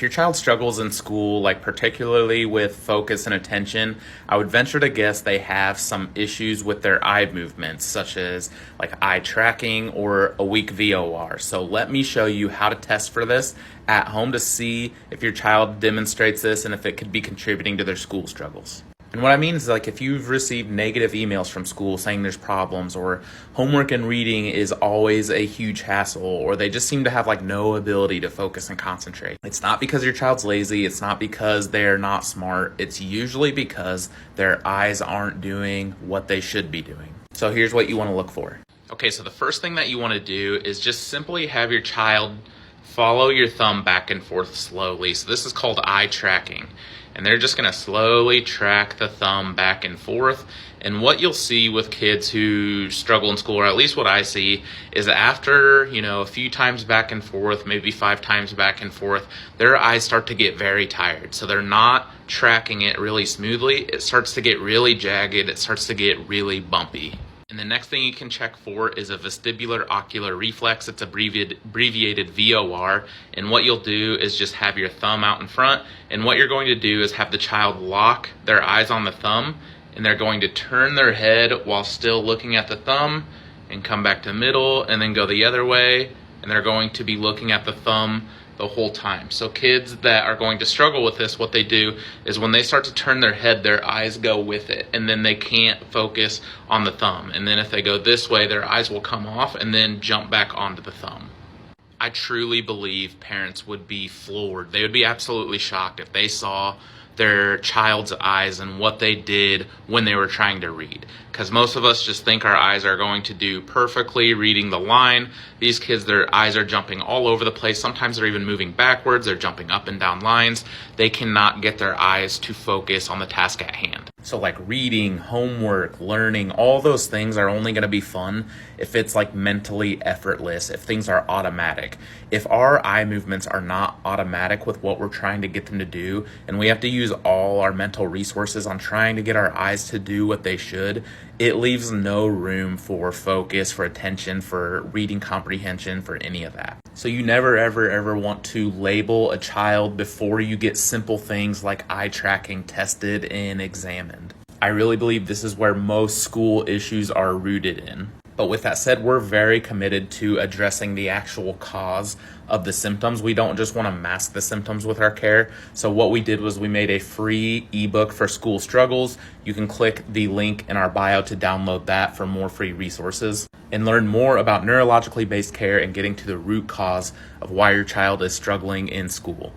If your child struggles in school, like particularly with focus and attention, I would venture to guess they have some issues with their eye movements, such as like eye tracking or a weak VOR. So let me show you how to test for this at home to see if your child demonstrates this and if it could be contributing to their school struggles. And what I mean is, like, if you've received negative emails from school saying there's problems, or homework and reading is always a huge hassle, or they just seem to have like no ability to focus and concentrate, it's not because your child's lazy, it's not because they're not smart, it's usually because their eyes aren't doing what they should be doing. So here's what you want to look for. Okay, so the first thing that you want to do is just simply have your child follow your thumb back and forth slowly. So this is called eye tracking. And they're just going to slowly track the thumb back and forth. And what you'll see with kids who struggle in school, or at least what I see, is after, a few times back and forth, maybe 5 times back and forth, their eyes start to get very tired. So they're not tracking it really smoothly. It starts to get really jagged. It starts to get really bumpy. And the next thing you can check for is a vestibular ocular reflex. It's abbreviated VOR. And what you'll do is just have your thumb out in front. And what you're going to do is have the child lock their eyes on the thumb. And they're going to turn their head while still looking at the thumb and come back to the middle and then go the other way. And they're going to be looking at the thumb the whole time. So kids that are going to struggle with this, what they do is when they start to turn their head, their eyes go with it, and then they can't focus on the thumb. And then if they go this way, their eyes will come off and then jump back onto the thumb. I truly believe parents would be floored. They would be absolutely shocked if they saw their child's eyes and what they did when they were trying to read. Because most of us just think our eyes are going to do perfectly reading the line. These kids, their eyes are jumping all over the place. Sometimes they're even moving backwards. They're jumping up and down lines. They cannot get their eyes to focus on the task at hand. So like reading, homework, learning, all those things are only going to be fun if it's like mentally effortless, if things are automatic. If our eye movements are not automatic with what we're trying to get them to do, and we have to use all our mental resources on trying to get our eyes to do what they should, it leaves no room for focus, for attention, for reading comprehension, for any of that. So you never, ever want to label a child before you get simple things like eye tracking tested and examined. I really believe this is where most school issues are rooted in. But with that said, we're very committed to addressing the actual cause of the symptoms. We don't just want to mask the symptoms with our care. So what we did was we made a free ebook for school struggles. You can click the link in our bio to download that for more free resources and learn more about neurologically based care and getting to the root cause of why your child is struggling in school.